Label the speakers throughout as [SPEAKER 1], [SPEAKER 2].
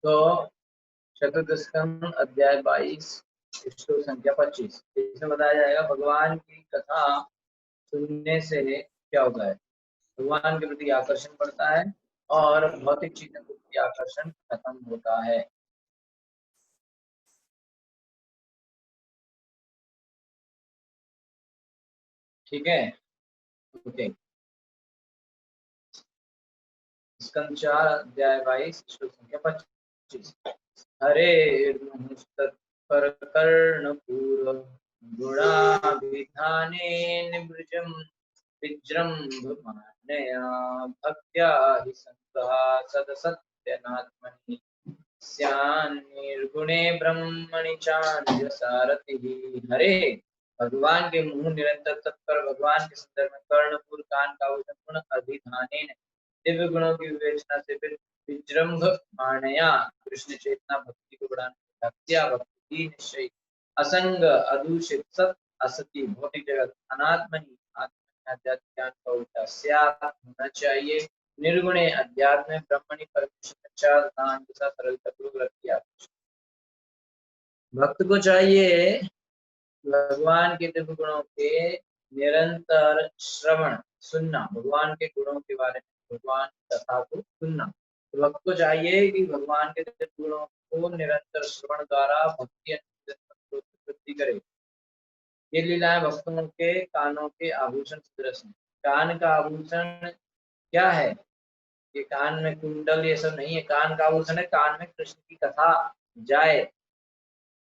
[SPEAKER 1] तो चतुर्थ स्कंद अध्याय 22 श्लोक संख्या 25, इसमें बताया जाएगा भगवान की कथा सुनने से क्या होता है। भगवान के प्रति आकर्षण बढ़ता है और भौतिक चीजों के प्रति आकर्षण खत्म होता है। ठीक है, ओके। स्कंद 4 अध्याय 22 श्लोक संख्या 25। हरे तत्पर कर्णपूर गुणाभिधाने निवृजम विजृंभमाणया भक्त्या हि संतः सदसत्यनात्मनि स्यान्निर्गुणे ब्रह्मणि चान्य सारथिः। हरे, भगवान के मुंह निरंतर तत्पर, भगवान के संदर्भ में कर्णपुर कान का गुण अभिधाने दिव्य गुणों की विवेचना से फिर विजृंभ माणया कृष्ण चेतना भक्ति को बढ़ाने, भक्त्या भक्ति निश्चय असंग अदूषित सत असति भौतिक जगत अनात्मनि आध्यात्म ज्ञान का उल्टा स्यात् होना चाहिए। निर्गुणे अध्यात्म में ब्रह्मणि परमेश्वर के साथ सरलता पूर्वक रखिया। भक्त को चाहिए भगवान के दिव्य गुणों के निरंतर श्रवण सुनना, भगवान के गुणों के बारे में भगवान कथा को सुनना। तो भक्त को चाहिए कि भगवान के दिव्य गुणों को निरंतर श्रवण द्वारा भक्ति वृद्धि करे। ये लीलाएं भक्तों के कानों के आभूषण सदृश हैं। कान का आभूषण क्या है? ये कान में कुंडल ये सब नहीं है, कान का आभूषण है कान में कृष्ण की कथा जाए।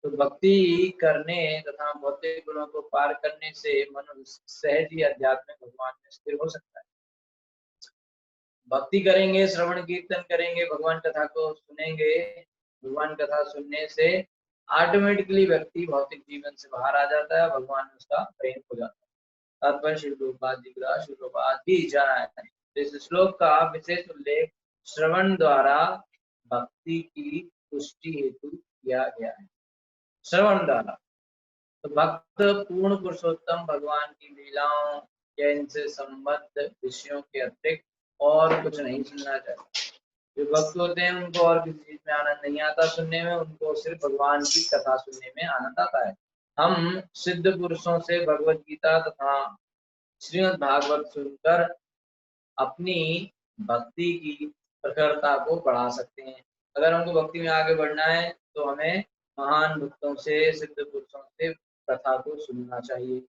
[SPEAKER 1] तो भक्ति करने तथा भौतिक गुणों को पार करने से मनुष्य सहज ही आध्यात्मिक भगवान में स्थिर हो सकता है। भक्ति करेंगे, श्रवण कीर्तन करेंगे, भगवान कथा को सुनेंगे, भगवान कथा सुनने से ऑटोमेटिकली व्यक्ति भौतिक जीवन से बाहर आ जाता है, भगवान में उसका प्रेम हो जाता है। तात्पर्य श्री प्रभुपाद जी का शुभप्रभात ही जाए। इस श्लोक का विशेष उल्लेख श्रवण द्वारा भक्ति की पुष्टि हेतु किया गया है। श्रवण द्वारा तो भक्त पूर्ण पुरुषोत्तम भगवान की लीलाओं या इनसे संबद्ध विषयों के अतिरिक्त और कुछ नहीं सुनना चाहिए। जो भक्त होते हैं उनको और किसी चीज में आनंद नहीं आता सुनने में, उनको सिर्फ भगवान की कथा सुनने में आनंद आता है। हम सिद्ध पुरुषों से भगवत गीता तथा श्रीमद् भागवत सुनकर अपनी भक्ति की प्रखरता को बढ़ा सकते हैं। अगर हमको भक्ति में आगे बढ़ना है तो हमें महान भक्तों से, सिद्ध पुरुषों से कथा को सुनना चाहिए।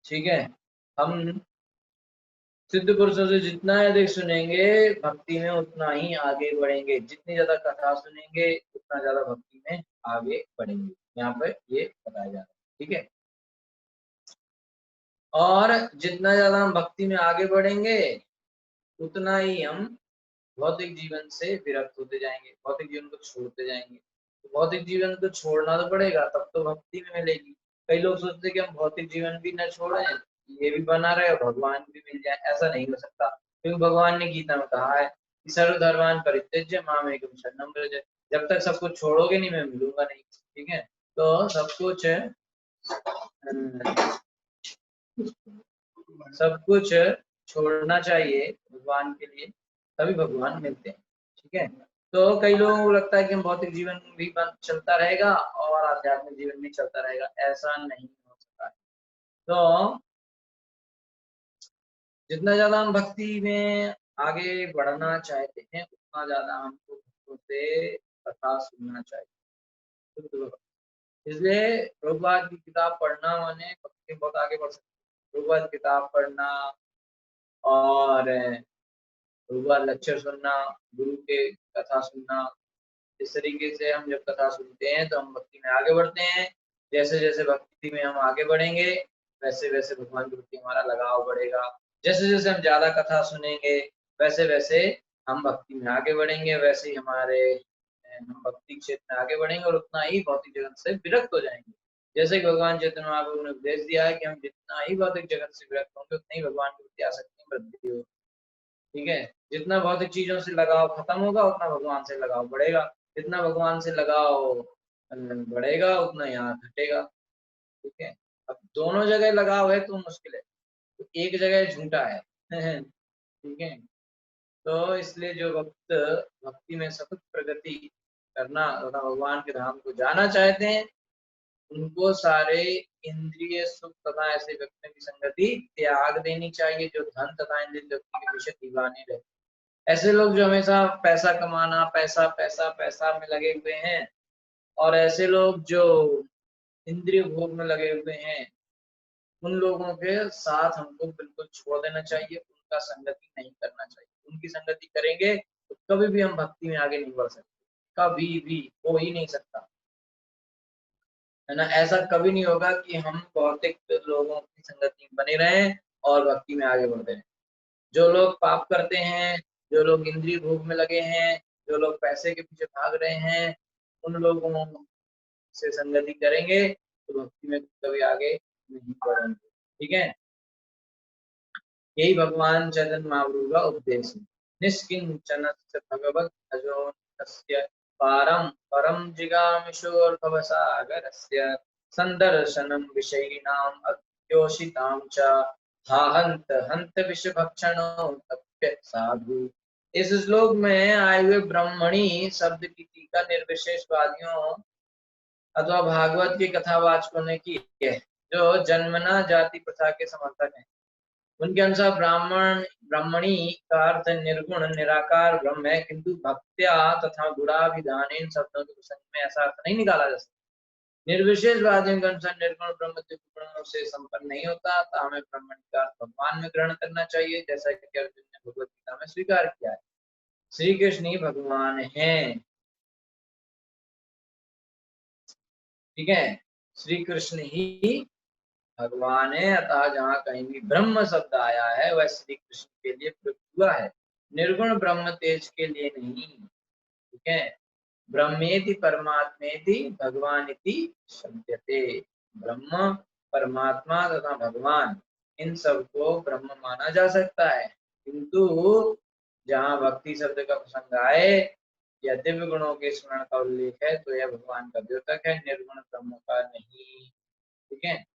[SPEAKER 1] ठीक है, हम सिद्ध पुरुषों से जितना अधिक सुनेंगे भक्ति में उतना ही आगे बढ़ेंगे। जितनी ज्यादा कथा सुनेंगे उतना ज्यादा भक्ति में आगे बढ़ेंगे। यहाँ पर ये बताया जा रहा है। ठीक है, और जितना ज्यादा हम भक्ति में आगे बढ़ेंगे उतना ही हम भौतिक जीवन से विरक्त होते जाएंगे, भौतिक जीवन को छोड़ते जाएंगे। तो भौतिक जीवन को छोड़ना तो पड़ेगा, तब तो भक्ति में मिलेगी। कई लोग सोचते कि हम भौतिक जीवन भी न छोड़ें, ये भी बना रहे और भगवान भी मिल जाए। ऐसा नहीं हो सकता, क्योंकि भगवान ने गीता में कहा है कि सर्वधर्मान् परित्यज्य मामेकं शरणं व्रज। जब तक सब कुछ छोड़ोगे नहीं मैं मिलूंगा नहीं। ठीक है, तो सब कुछ छोड़ना चाहिए भगवान के लिए, तभी भगवान मिलते हैं। ठीक है, तो कई लोगों को लगता है कि हम भौतिक जीवन भी चलता रहेगा और आध्यात्मिक जीवन भी चलता रहेगा। ऐसा नहीं हो सकता है। तो जितना ज्यादा हम भक्ति में आगे बढ़ना चाहते हैं उतना ज्यादा हमको भक्तों से कथा सुनना चाहिए। इसलिए प्रभुपाद की किताब पढ़ना माने भक्ति में बहुत आगे बढ़ सकते हैं। प्रभुपाद की किताब पढ़ना और लेक्चर सुनना, गुरु के कथा सुनना, इस तरीके से हम जब कथा सुनते हैं तो हम भक्ति में आगे बढ़ते हैं। जैसे जैसे भक्ति में हम आगे बढ़ेंगे वैसे वैसे भगवान के प्रति हमारा लगाव बढ़ेगा। जैसे जैसे हम ज्यादा कथा सुनेंगे वैसे वैसे हम भक्ति में आगे बढ़ेंगे, वैसे ही हम भक्ति क्षेत्र में आगे बढ़ेंगे और उतना ही भौतिक जगत से विरक्त हो जाएंगे। जैसे कि भगवान चैतन्य महाप्रभु ने उपदेश दिया है कि हम जितना ही भौतिक जगत से विरक्त होंगे उतना ही भगवान के प्रति आसक्ति में वृद्धि होगी। ठीक है, जितना भौतिक चीजों से लगाव खत्म होगा उतना भगवान से लगाव बढ़ेगा, जितना भगवान से लगाव बढ़ेगा उतना यहाँ घटेगा। ठीक है, अब दोनों जगह लगाव है तो मुश्किल है, तो एक जगह झूठा है। ठीक है, तो इसलिए जो भक्त भक्ति में सतत प्रगति करना तथा भगवान के धाम को जाना चाहते हैं, उनको सारे इंद्रिय सुख तथा ऐसे व्यक्तियों की संगति त्याग देनी चाहिए जो धन तथा इंद्रिय व्यक्ति के पीछे दीवाने रहते। ऐसे लोग जो हमेशा पैसा कमाना, पैसा पैसा पैसा में लगे हुए हैं, और ऐसे लोग जो इंद्रिय भोग में लगे हुए हैं, उन लोगों के साथ हमको बिल्कुल छोड़ देना चाहिए, उनका संगति नहीं करना चाहिए। उनकी संगति करेंगे तो कभी भी हम भक्ति में आगे नहीं बढ़ सकते, कभी भी हो ही नहीं सकता, है ना। ऐसा कभी नहीं होगा कि हम भौतिक लोगों की संगति में बने रहें और भक्ति में आगे बढ़ते रहें। जो लोग पाप करते हैं, जो लोग इंद्रिय भोग में लगे हैं, जो लोग पैसे के पीछे भाग रहे हैं, उन लोगों से संगति करेंगे तो भक्ति में कभी आगे नहीं बढ़ेंगे। ठीक है, यही भगवान चैतन्य महाप्रभु का उपदेश है। निष्किंचनस्य भगवत् भजोऽन्यस्य पारं परं जिगामिषोऽर्थवसागरस्य सन्दर्शनं विषयिणाम् अत्योषितां च हा हन्त हन्त विषभक्षणो तप्य साधु। इस श्लोक में आए हुए ब्रह्मणी शब्द की टीका निर्विशेषवादियों अथवा भागवत की कथावाचकों ने की है, जो जन्मना जाति प्रथा के समर्थक हैं। उनके अनुसार ब्राह्मणी का अर्थ निर्गुण निराकार ब्रह्म है, किंतु भक्त्या तथा गुणाभिधान इन शब्दों के प्रसंग में ऐसा अर्थ नहीं निकाला जा सकता। निर्विशेषवादियों के अनुसार निर्गुण ब्रह्म दिव्य गुणों से संपन्न नहीं होता, तो हमें ब्राह्मणी का अर्थ भगवान में ग्रहण करना चाहिए, जैसा कि अर्जुन ने भगवत गीता में स्वीकार किया है। श्री कृष्ण ही भगवान हैं। ठीक है, श्री कृष्ण ही भगवान है, अतः जहाँ कहीं भी ब्रह्म शब्द आया है वह श्री कृष्ण के लिए प्रयुक्त हुआ है, निर्गुण ब्रह्म तेज के लिए नहीं। ठीक है, ब्रह्मेति परमात्मेति भगवानिति शब्दते। ब्रह्म, परमात्मा तथा भगवान, इन सबको ब्रह्म माना जा सकता है, किंतु जहाँ भक्ति शब्द का प्रसंग आए या दिव्य गुणों के स्मरण का उल्लेख है तो यह भगवान का द्योतक है, निर्गुण ब्रह्म का नहीं। ठीक है,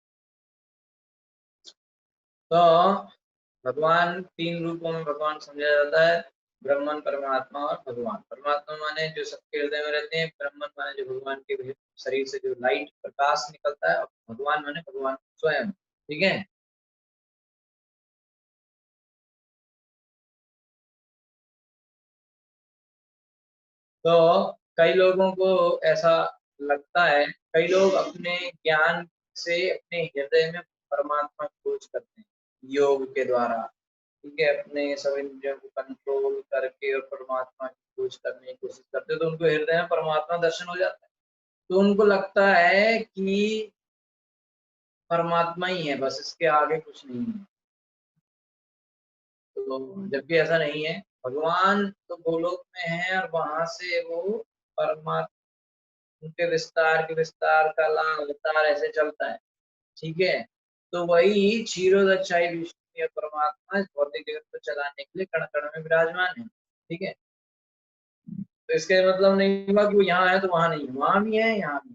[SPEAKER 1] तो भगवान तीन रूपों में भगवान समझा जाता है, ब्रह्मन, परमात्मा और भगवान। परमात्मा माने जो सबके हृदय में रहते हैं, ब्रह्मन माने जो भगवान के शरीर से जो लाइट प्रकाश निकलता है, और भगवान माने भगवान स्वयं। ठीक है, तो कई लोगों को ऐसा लगता है, कई लोग अपने ज्ञान से अपने हृदय में परमात्मा की खोज करते हैं योग के द्वारा। ठीक है, अपने सब इंद्रियों को कंट्रोल करके और परमात्मा की खोज करने की कोशिश करते हैं, तो उनको हृदय में परमात्मा दर्शन हो जाता है, तो उनको लगता है कि परमात्मा ही है, बस इसके आगे कुछ नहीं है। तो जबकि ऐसा नहीं है, भगवान तो गोलोक में है और वहां से वो परमात्मा उनके विस्तार के विस्तार का अवतार ऐसे चलता है। ठीक है, तो वही क्षीरोदक्षाई विष्णु या परमात्मा इस भौतिक जगत को चलाने के लिए कण कण में विराजमान है। ठीक है, तो इसका मतलब नहीं हुआ कि वो यहाँ है तो वहां नहीं है, वहां भी है यहाँ भी।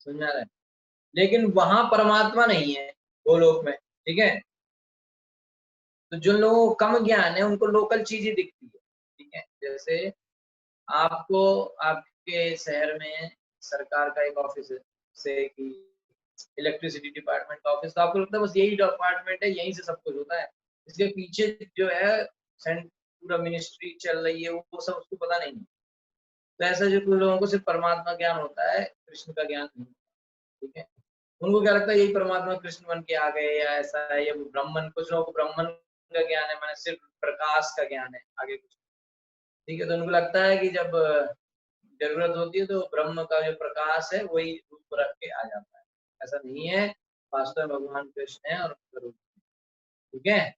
[SPEAKER 1] समझा रहे, लेकिन वहां परमात्मा नहीं है गोलोक में। ठीक है, तो जो लोगों को कम ज्ञान है उनको लोकल चीजें दिखती है। ठीक है, जैसे आपको आपके शहर में सरकार का एक ऑफिस है, से कि इलेक्ट्रिसिटी डिपार्टमेंट का ऑफिस, तो आपको लगता है बस यही डिपार्टमेंट है, यहीं से सब कुछ होता है। इसके पीछे जो है पूरा मिनिस्ट्री चल रही है, वो सब उसको पता नहीं है। तो ऐसा जो कुछ लोगों को सिर्फ परमात्मा ज्ञान होता है, कृष्ण का ज्ञान नहीं। ठीक है, उनको क्या लगता है यही परमात्मा कृष्ण बन के आ गए, या ऐसा है, या ब्राह्मण, कुछ लोगों को ब्राह्मण का ज्ञान है, मैंने सिर्फ प्रकाश का ज्ञान है, आगे कुछ। ठीक है, तो उनको लगता है कि जब जरूरत होती है तो ब्रह्म का जो प्रकाश है वही रूप रख के आ जाता है। ऐसा नहीं है, वास्तव में भगवान कृष्ण है और उनका रूप। ठीक है,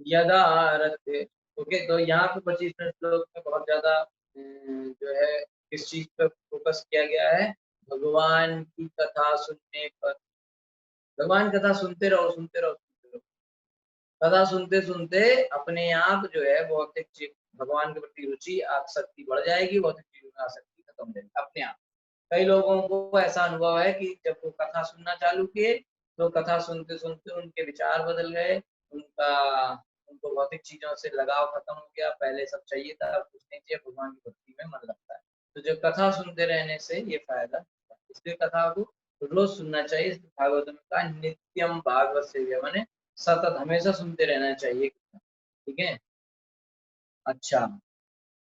[SPEAKER 1] यदा रथे। ओके, तो यहाँ पे 25वें श्लोक में बहुत ज्यादा जो है किस चीज पर फोकस किया गया है, भगवान की कथा सुनने पर। भगवान कथा सुनते रहो, सुनते रहो, सुनते रहो। कथा सुनते सुनते अपने आप जो है भौतिक चीज, भगवान के प्रति रुचि, आसक्ति बढ़ जाएगी, भौतिक चीजों में आसक्ति खत्म हो जाएगी अपने आप। कई लोगों को ऐसा अनुभव है कि जब वो कथा सुनना चालू किए तो कथा सुनते सुनते उनके विचार बदल गए, उनका उनको भौतिक चीजों से लगाव खत्म हो गया, पहले सब चाहिए था, अब कुछ नहीं चाहिए, भगवान की भक्ति में मन लगता है। तो जो कथा सुनते रहने से ये फायदा, इसलिए कथा को रोज सुनना चाहिए। भागवत में कहा नित्यम भागवत सेव्य, माने सतत हमेशा सुनते रहना चाहिए, ठीक है। अच्छा,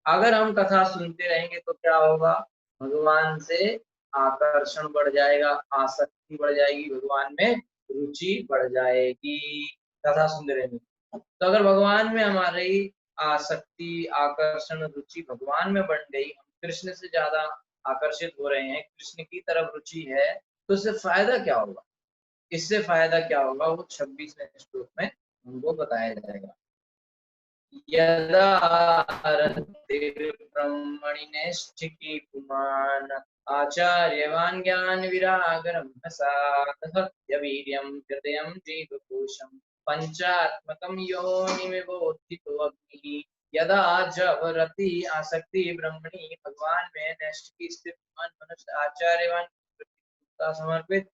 [SPEAKER 1] अगर हम कथा सुनते रहेंगे तो क्या होगा, भगवान से आकर्षण बढ़ जाएगा, आसक्ति बढ़ जाएगी, भगवान में रुचि बढ़ जाएगी कथा सुनते रहेंगे। तो अगर भगवान में हमारी आसक्ति, आकर्षण, रुचि भगवान में बढ़ गई, हम कृष्ण से ज्यादा आकर्षित हो रहे हैं, कृष्ण की तरफ रुचि है, तो इससे फायदा क्या होगा? इससे फायदा क्या होगा वो 26वें श्लोक में हमको बताया जाएगा। यदा ब्रह्मणि नैष्ठिकी पुमान् आचार्यवान् ज्ञान विरागरं वीर्यं हृदयं जीवकोशं पंचात्मकं योनिमिवोत्थितो अग्निः। यदा जब रति आसक्ति ब्रह्मणि भगवान में नैष्ठिकी स्थित मनुष्य आचार्यवान समर्पित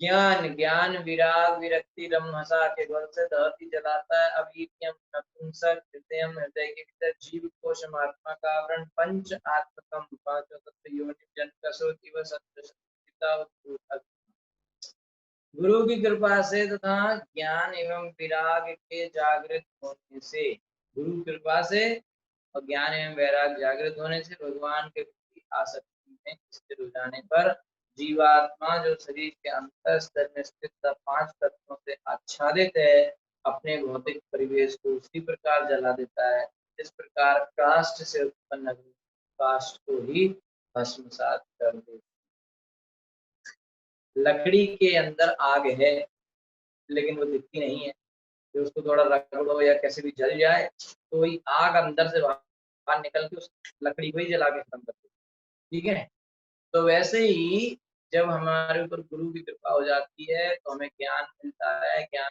[SPEAKER 1] ज्ञान ज्ञान विराग विरक्ति रमहसा के बल से दहती जलाता है, अवीर्यम नपुंसक हृदयम हृदय के भीतर जीव कोशम आत्मा का आवरण पंच आत्मकम पांचों तत्व योनि जन कसोति व सत्य। गुरु की कृपा से तथा ज्ञान एवं विराग के जागृत होने से, गुरु कृपा से और ज्ञान एवं वैराग जागृत होने से भगवान के प्रति आसक्ति में स्थिर हो जाने पर जीवात्मा जो शरीर के अंतर स्तर में स्थित 5 तत्वों से आच्छादित है, अपने भौतिक परिवेश को उसी प्रकार जला देता है जिस प्रकार काष्ठ से उत्पन्न काष्ठ को ही भस्मसात कर देता। लकड़ी के अंदर आग है लेकिन वो दिखती नहीं है, तो उसको थोड़ा रगड़ो या कैसे भी जल जाए तो वही आग अंदर से बाहर निकल के उस लकड़ी को ही जला के खत्म कर देती, ठीक है। तो वैसे ही जब हमारे ऊपर गुरु की कृपा हो जाती है तो हमें ज्ञान मिलता है, ज्ञान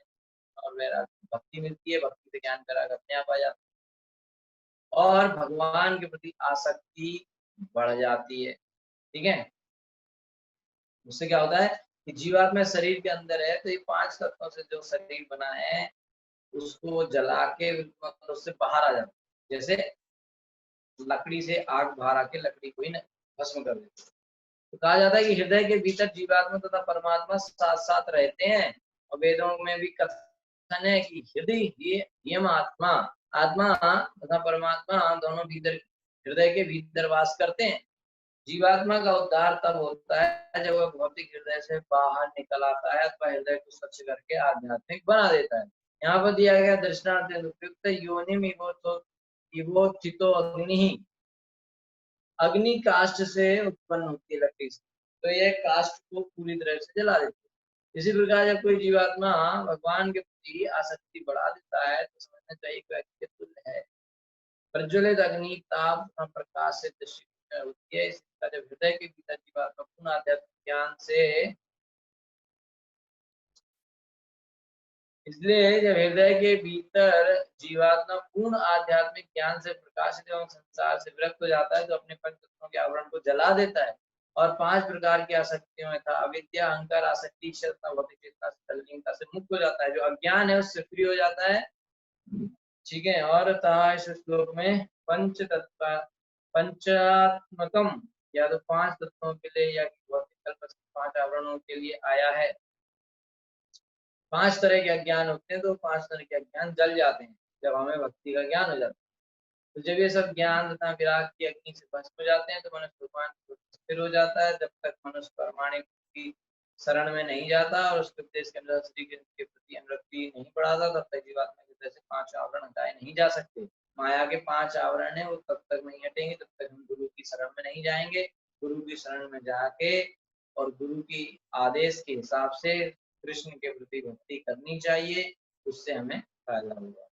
[SPEAKER 1] और वैराग भक्ति मिलती है, भक्ति से ज्ञान वैराग अपने आप आ जाता है और भगवान के प्रति आसक्ति बढ़ जाती है, ठीक है। उससे क्या होता है कि जीवात्मा शरीर के अंदर है तो ये 5 तत्वों से जो शरीर बना है उसको जला के मतलब उससे बाहर आ जाता है, जैसे लकड़ी से आग बाहर आके लकड़ी को ही भस्म कर देती है। तो कहा जाता है कि हृदय के भीतर जीवात्मा तथा परमात्मा साथ साथ रहते हैं और वेदों में भी कथन है कि हृदय ये आत्मा आत्मा तथा परमात्मा दोनों भीतर हृदय के भीतर वास करते हैं। जीवात्मा का उद्धार तब होता है जब वह भौतिक हृदय से बाहर निकल आता है अथवा हृदय को स्वच्छ करके आध्यात्मिक बना देता है। यहाँ पर दिया गया दृष्टांत उपयुक्त योनिम इवोचितो अग्नि, अग्नि काष्ठ से उत्पन्न होती है लकड़ी से, तो यह काष्ठ को पूरी तरह से जला देती है। इसी प्रकार जब कोई जीवात्मा भगवान के प्रति आसक्ति बढ़ा देता है तो समझना चाहिए कि व्यक्ति तुल्य है। प्रज्वलित अग्नि ताप प्रकाश से दृष्टि होती है। इसी प्रकार जब हृदय के भीतर जीवात्मा पूर्ण आध्यात्मिक ज्ञान से, इसलिए जब हृदय के भीतर जीवात्मा पूर्ण आध्यात्मिक ज्ञान से प्रकाशित एवं संसार से विरक्त हो जाता है तो अपने पंच तत्वों के आवरण को जला देता है और 5 प्रकार की आसक्तियों में था अविद्या अहंकार आसक्ति श्रद्धा भौतिक चेतना से तल्लीनता से मुक्त हो जाता है, जो अज्ञान है उससे फ्री हो जाता है, ठीक है। और इस श्लोक में पंच तत्व पंचात्मकम या तो 5 तत्वों के लिए या भौतिक कल्प 5 आवरणों के लिए आया है। 5 तरह के अज्ञान होते हैं तो 5 तरह के अज्ञान जल जाते हैं जब हमें भक्ति का ज्ञान हो जाता है। तो जब ये सब ज्ञान तथा विराग की अग्नि से भस्म हो जाते हैं तो मनुष्य भगवान स्थिर हो जाता है। जब तक मनुष्य परमाणु की शरण में नहीं जाता और उसके उपदेश के अनुसार श्री कृष्ण के प्रति अनुरक्ति नहीं बढ़ाता तब तक जीवात्मा की तरह से 5 आवरण हटाए नहीं जा सकते। माया के 5 आवरण है वो तब तक नहीं हटेंगे जब तक हम गुरु की शरण में नहीं जाएंगे। गुरु की शरण में जाके और गुरु की आदेश के हिसाब से कृष्ण के प्रति भक्ति करनी चाहिए, उससे हमें फायदा होगा,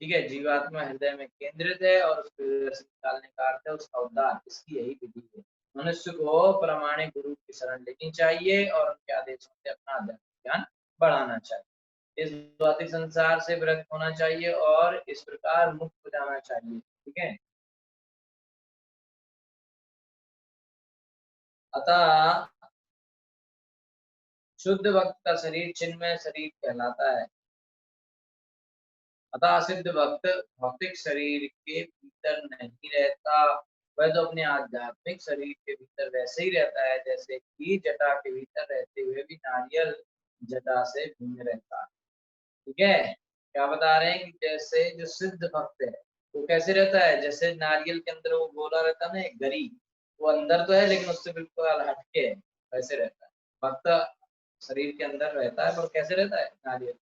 [SPEAKER 1] ठीक है। जीवात्मा हृदय में केंद्रित है और उसको हृदय से निकालने का अर्थ है उसका उद्धार, इसकी यही विधि है। मनुष्य को प्रामाणिक गुरु की शरण लेनी चाहिए और उनके आदेशों से अपना आध्यात्मिक ज्ञान बढ़ाना चाहिए, इस भौतिक संसार से विरक्त होना चाहिए और इस प्रकार मुक्त हो जाना चाहिए, ठीक है। अतः शुद्ध भक्त का शरीर चिन्मय शरीर कहलाता है। अतः सिद्ध भक्त भौतिक शरीर के भीतर नहीं रहता, वह तो अपने आध्यात्मिक शरीर के भीतर वैसे ही रहता है जैसे कि जटा के भीतर रहते हुए भी नारियल जटा से भिन्न रहता है। ठीक है, क्या बता रहे हैं कि जैसे जो सिद्ध भक्त है वो कैसे रहता है, जैसे नारियल के अंदर वो गोला रहता है ना एक गरी, वो अंदर तो है लेकिन उससे बिल्कुल हटके है, वैसे रहता है भक्त। शरीर के अंदर रहता है पर कैसे रहता है, नारियल।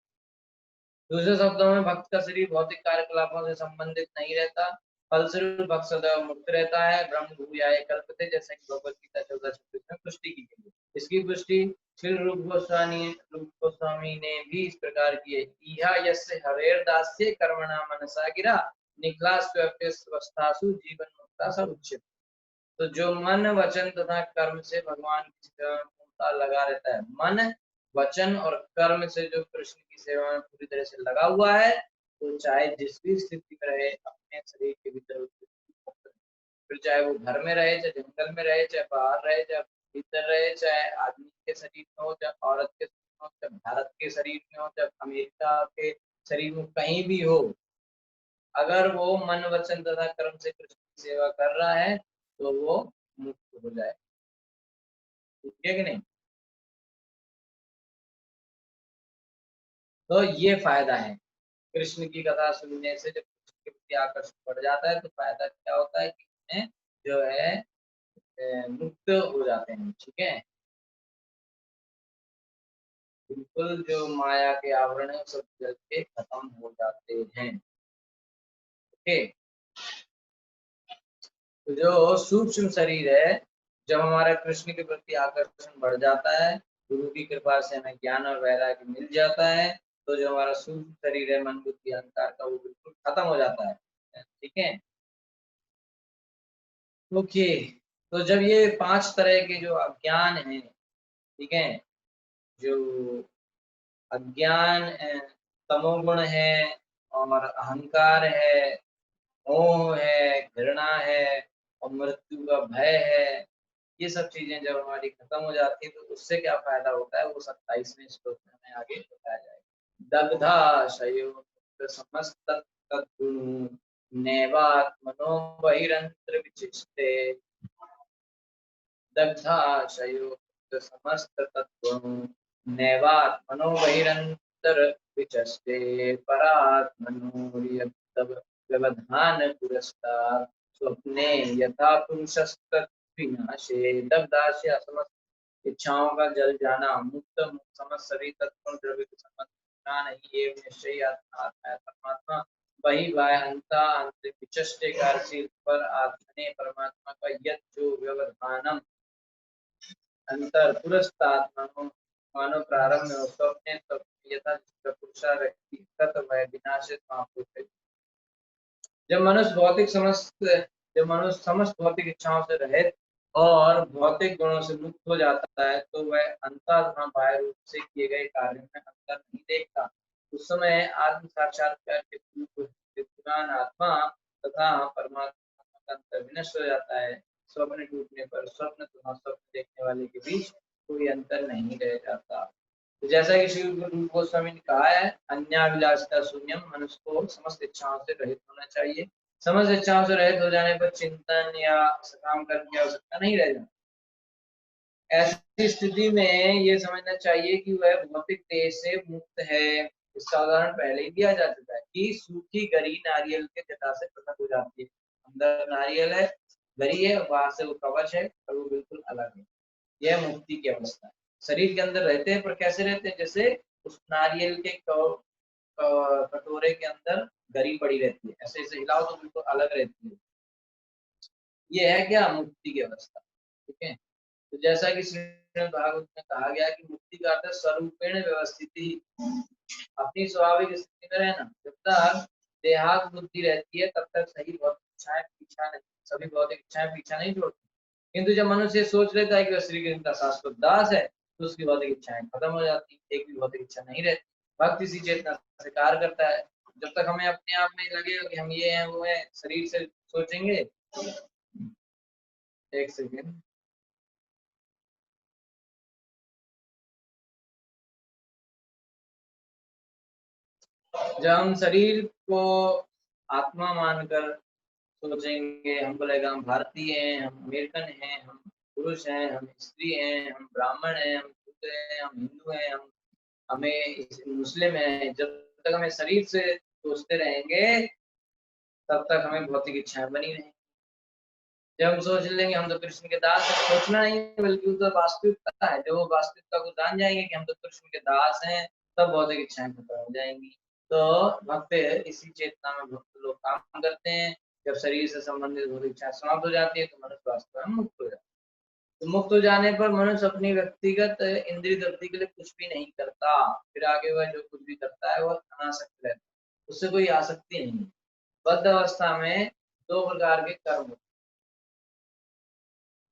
[SPEAKER 1] दूसरे शब्दों में भक्त का शरीर भौतिक कार्यकलापों से संबंधित नहीं रहता, फलस्वरूप भक्त सदैव मुक्त रहता है, ब्रह्म भूयाय कल्पते, जैसे कि भगवद गीता 14:26 में पुष्टि की गई है। इसकी पुष्टि श्री रूप गोस्वामी ने भी इस प्रकार की है, इहा यस्य हरेर दास्य कर्मणा मनसा गिरा निखलास्वस्थासु जीवन मुक्ता स उच्यते। तो जो मन वचन तथा कर्म से भगवान की सेवा में पूर्णतः लगा रहता है, मन वचन और कर्म से जो कृष्ण की सेवा में पूरी तरह से लगा हुआ है, तो चाहे जिस भी स्थिति में रहे अपने शरीर के भीतर, फिर चाहे वो घर में रहे, चाहे जंगल में रहे, चाहे बाहर रहे, चाहे भीतर रहे, चाहे आदमी के शरीर में हो, चाहे औरत के शरीर में हो, चाहे भारत के शरीर में हो, चाहे अमेरिका के शरीर में, कहीं भी हो, अगर वो मन वचन तथा कर्म से कृष्ण की सेवा कर रहा है तो वो मुक्त हो जाए। ठीक है कि नहीं। तो ये फायदा है कृष्ण की कथा सुनने से, जब कृष्ण के प्रति आकर्षण बढ़ जाता है तो फायदा क्या होता है कि उन्हें जो है मुक्त हो जाते हैं। ठीक है, बिल्कुल जो माया के आवरण है सब जल के खत्म हो जाते हैं। ओके, तो जो सूक्ष्म शरीर है, जब हमारा कृष्ण के प्रति आकर्षण बढ़ जाता है, गुरु की कृपा से हमें ज्ञान और वैराग्य मिल जाता है, तो जो हमारा सूक्ष्म शरीर है मन बुद्धि अहंकार का, वो बिल्कुल खत्म हो जाता है। ठीक है, ओके। तो जब ये 5 तरह के जो अज्ञान है, ठीक है, जो अज्ञान तमोगुण है और अहंकार है, मोह है, घृणा है और मृत्यु का भय है, ये सब चीजें जब हमारी खत्म हो जाती है तो उससे क्या फायदा होता है, वो 27वें श्लोक में हमें आगे बताया जाएगा। दग्धा शयो समस्त तद्गुण नैवात्मनो बहिरंतर विचिष्टे, दग्धाशयो समस्त तत्त्वं नैवात्मनो बहिरंतर विचष्टे, परात्मनो व्यवधान पुरस्तात् स्वप्ने यथा पुरुषस्तद्विनाशे। दग्धाशय समस्त इच्छाओं का जल जाना, मुक्त समस्त सभी तत्वों द्रव्य के संबंध नहीं, एवं निश्चय आत्मा है परमात्मा, वही वह अंता आंतरिक विचष्टे कार्यशील पर आत्मने परमात्मा का यद जो व्यवधानम अंतर पुरस्तात् मानो प्रारंभ में स्वप्ने स्वप्न यथा पुरुषा व्यक्ति तत् वह विनाशित महापुरुष। जब मनुष्य समस्त भौतिक इच्छाओं से रहित और भौतिक गुणों से मुक्त हो जाता है तो वह अंतर तथा बाह्य रूप से किए गए कार्यों में अंतर नहीं देखता। उस समय आत्म साक्षात्कार के पूर्व विद्वान आत्मा तथा परमात्मा का अंतर विनष्ट हो जाता है। स्वप्न टूटने पर स्वप्न तथा स्वप्न देखने वाले के बीच कोई अंतर नहीं रह जाता। तो जैसा कि श्री गुरु गोस्वामी ने कहा है, अन्याभिलाषिता शून्यम, मनुष्य को समस्त इच्छाओं से रहित होना चाहिए। समस्त इच्छाओं से रहित हो जाने पर चिंतन या सकाम कर्म की आवश्यकता नहीं रह जाती। ऐसी स्थिति में ये समझना चाहिए कि वह भौतिक देह से मुक्त है। इसका उदाहरण पहले ही दिया जा चुका है कि सूखी गरी नारियल के जटा से पृथक हो जाती है। अंदर नारियल है, गरी है, बाहर से वो कवच है और वो बिल्कुल अलग है। यह मुक्ति की अवस्था है। शरीर के अंदर रहते हैं पर कैसे रहते हैं, जैसे उस नारियल के कटोरे के अंदर गरी पड़ी रहती है, ऐसे ऐसे हिलाओ तो बिल्कुल अलग रहती है। ये है क्या, मुक्ति की अवस्था। ठीक है, तो जैसा कि श्रीमद् भागवत में कहा गया कि मुक्ति का अर्थ स्वरूपेण व्यवस्थित ही, अपनी स्वाभाविक स्थिति में रहना। जब तक देहात बुद्धि रहती है तब तक सही भौतिक इच्छाएं पीछा नहीं, सभी भौतिक इच्छाएं पीछा नहीं छोड़ती। किंतु जब मनुष्य सोच लेता है कि वह श्री कृष्ण का शाश्वत दास है तो उसकी भौतिक इच्छाएं खत्म हो जाती, एक भी भौतिक इच्छा नहीं रहती। भक्त इसी चेतना से कार्य करता है। जब तक हमें अपने आप में लगेगा कि हम ये हैं वो है, शरीर से सोचेंगे। एक सेकेंड, जब हम शरीर को आत्मा मानकर सोचेंगे, हमको लगेगा हम भारतीय हैं, हम अमेरिकन हैं, हम पुरुष हैं, हम स्त्री हैं, हम ब्राह्मण हैं, हम शूद्र हैं, हम हिंदू हैं, हम हमें मुस्लिम हैं। जब तक हमें शरीर से सोचते रहेंगे तब तक हमें भौतिक इच्छाएं बनी रहेंगी। जब हम सोच लेंगे हम तो कृष्ण के दास हैं, सोचना नहीं है बल्कि वो तो वास्तविकता है। जब वो वास्तविकता को जान जाएंगे कि हम तो कृष्ण के दास हैं, तब भौतिक इच्छाएं खत्म हो जाएंगी। तो भक्त इसी चेतना में भक्त लोग काम करते हैं। जब शरीर से संबंधित भौतिक इच्छाएं समाप्त हो जाती है तो मनुष्य वास्तव में मुक्त हो जाता है। तो मुक्त हो जाने पर मनुष्य अपनी व्यक्तिगत इंद्रिय तृप्ति के लिए कुछ भी नहीं करता। फिर आगे वह जो कुछ भी करता है वह अनासक्त रहता है, उससे कोई आसक्ति नहीं। बद्ध अवस्था में दो प्रकार के कर्म होते हैं।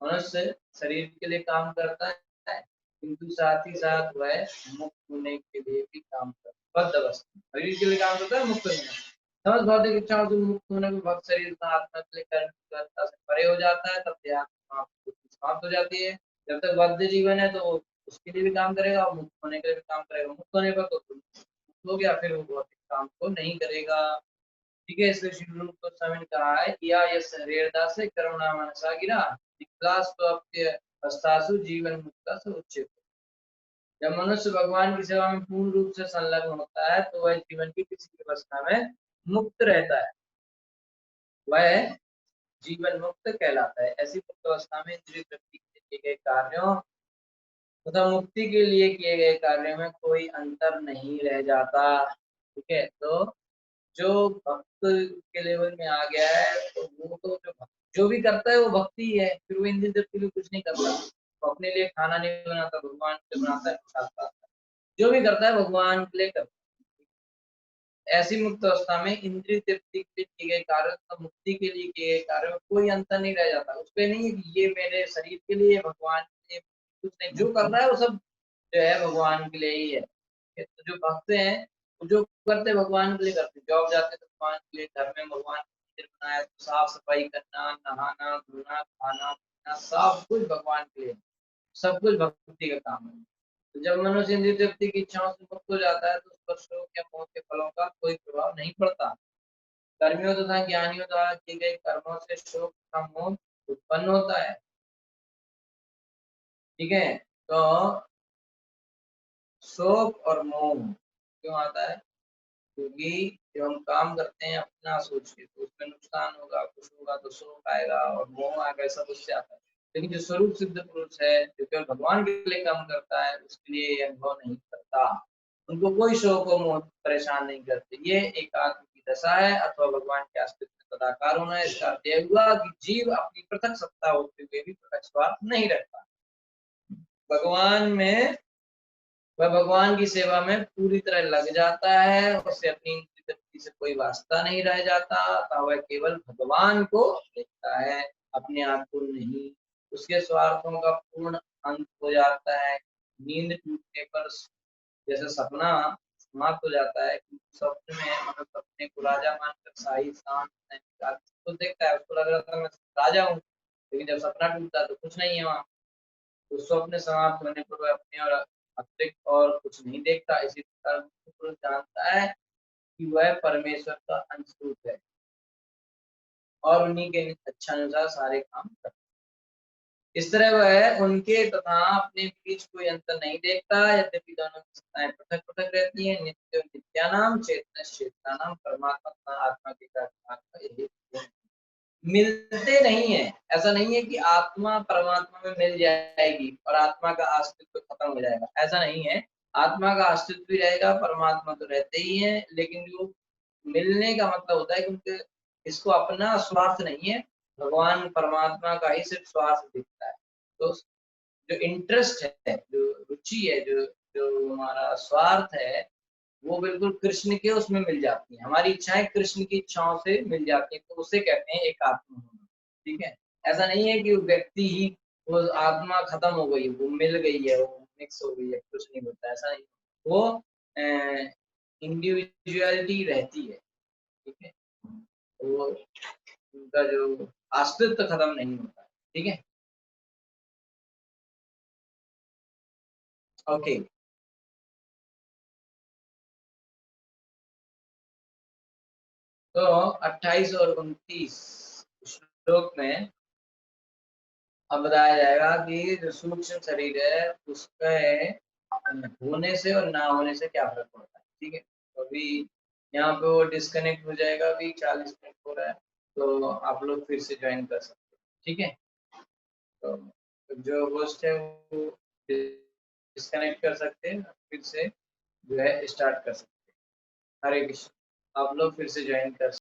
[SPEAKER 1] मनुष्य शरीर के लिए काम करता है, किंतु साथ ही साथ वह मुक्त होने के लिए भी काम करता है। बद्ध अवस्था में शरीर के लिए काम करता है, मुक्त होने के लिए। समझ भौतिक इच्छाओं से मुक्त होने के भक्त शरीर का आत्मा के लिए कर्म की व्यवस्था से परे हो जाता है, तब देह समाप्त हो जाती है। जब तक बद्ध जीवन है तो वो उसके लिए भी काम करेगा और मुक्त होने के लिए भी काम करेगा। मुक्त होने पर तो मुक्त हो गया, फिर वो भौतिक काम को नहीं करेगा। ठीक है, इसलिए श्री गुरु गोस्वामी ने कहा है कि या यस हरेरदास करुणा मनसा गिरा निक्लास तो आपके हस्तासु जीवन मुक्ता से उच्चित। जब मनुष्य भगवान की सेवा में पूर्ण रूप से संलग्न होता है तो वह जीवन की किसी भी अवस्था में मुक्त रहता है, वह जीवन मुक्त कहलाता है। ऐसी मुक्त अवस्था में इंद्रिय तृप्ति के लिए किए गए कार्यों तथा मुक्ति के लिए किए गए कार्यों में कोई अंतर नहीं रह जाता। ठीक है, तो जो भक्त के लेवल में आ गया है तो वो तो जो भी करता है वो भक्ति ही है। फिर वो इंद्रिय तृप्ति के लिए कुछ नहीं करता, वो अपने लिए खाना नहीं बनाता, भगवान के लिए बनाता है, प्रसाद खाता है। जो भी करता है भगवान के लिए करता है। ऐसी मुक्त अवस्था में इंद्रिय तृप्ति के लिए किए गए कार्य तथा मुक्ति के लिए किए गए कार्य में कोई अंतर नहीं रह जाता। उसपे नहीं है कि ये मेरे शरीर के लिए, भगवान के लिए, कुछ नहीं। जो कर रहा है वो सब जो है भगवान के लिए ही है। तो जो भक्त हैं वो जो करते भगवान के लिए करते, जॉब जाते तो भगवान के लिए, घर में भगवान का मंदिर बनाया तो साफ सफाई करना, नहाना धोना खाना पीना सब कुछ भगवान के लिए, सब कुछ भक्ति का काम है। तो जब मनुष्य इंद्रिय तृप्ति की इच्छाओं से मुक्त हो जाता है तो उस पर शोक या मोह के फलों का कोई प्रभाव नहीं पड़ता। कर्मियों तथा ज्ञानियों द्वारा किए गए कर्मों से शोक का मोह उत्पन्न होता है। ठीक है, तो शोक और मोह क्यों आता है? क्योंकि जब हम काम करते हैं अपना सोच के तो उसमें नुकसान होगा, कुछ होगा तो शोक आएगा और मोह आएगा, सब उससे आता है। लेकिन जो स्वरूप सिद्ध पुरुष है जो केवल भगवान के लिए काम करता है उसके लिए ये अनुभव नहीं करता। उनको कोई शोक और मोह परेशान नहीं करते। ये एक आत्म की दशा है अथवा भगवान के अस्तित्व में तदाकार होना है। इसका अर्थ यह हुआ कि जीव अपनी पृथक सत्ता होते हुए भी पृथक स्वार्थ नहीं रखता। भगवान में वह भगवान की सेवा में पूरी तरह लग जाता है, उसे अपनी तृप्ति से कोई वास्ता नहीं रह जाता, अतः वह केवल भगवान को देखता है, अपने आप को नहीं। उसके स्वार्थों का पूर्ण अंत हो जाता है। नींद टूटने पर जैसे सपना समाप्त हो जाता है, स्वप्न में मतलब सपने को राजा मानकर शाही शांत तो देखता है, उसको लग रहा था मैं राजा हूँ, लेकिन जब सपना टूटता है तो कुछ नहीं है वहाँ। तो स्वप्न समाप्त होने पर वह अपने और अतिरिक्त और कुछ नहीं देखता। इसी प्रकार पुरुष जानता है कि वह परमेश्वर का अंश रूप है और उन्हीं के इच्छानुसार सारे काम करता है। इस तरह वह उनके तथा अपने बीच कोई अंतर नहीं देखता। यद्यपि दोनों की सत्ताएं पृथक पृथक रहती हैं, नित्य नित्यानाम चेतन चेतनानाम परमात्मा तथा आत्मा के कार्य यही मिलते नहीं है। ऐसा नहीं है कि आत्मा परमात्मा में मिल जाएगी और आत्मा का अस्तित्व खत्म हो जाएगा, ऐसा नहीं है। आत्मा का अस्तित्व भी रहेगा, परमात्मा तो रहते ही है, लेकिन जो मिलने का मतलब होता है कि उनके इसको अपना स्वार्थ नहीं है, भगवान परमात्मा का ही सिर्फ स्वार्थ दिखता है। तो जो इंटरेस्ट है, जो रुचि है, जो जो हमारा स्वार्थ है, वो बिल्कुल कृष्ण के उसमें मिल जाती है। हमारी इच्छाएं कृष्ण की इच्छाओं से मिल जाती है, तो उसे कहते हैं एक आत्मा होना। ठीक है, ऐसा नहीं है कि वो व्यक्ति ही वो आत्मा खत्म हो गई, वो मिल गई है, वो मिक्स हो गई है, कुछ नहीं होता, ऐसा नहीं। वो इंडिविजुअलिटी रहती है। ठीक है, वो उनका जो अस्तित्व खत्म नहीं होता। ठीक है, ओके। तो 28 और 29 श्लोक में अब बताया जाएगा कि जो सूक्ष्म शरीर है उसके होने से और ना होने से क्या फर्क पड़ता है। ठीक है, तो अभी यहाँ पे वो डिस्कनेक्ट हो जाएगा, अभी 40 मिनट हो रहा है, तो आप लोग फिर से ज्वाइन कर सकते हैं। ठीक है, तो जो होस्ट है वो डिस्कनेक्ट कर सकते हैं, फिर से जो है स्टार्ट कर सकते हैं। हरे कृष्ण, आप लोग फिर से ज्वाइन कर सकते हैं।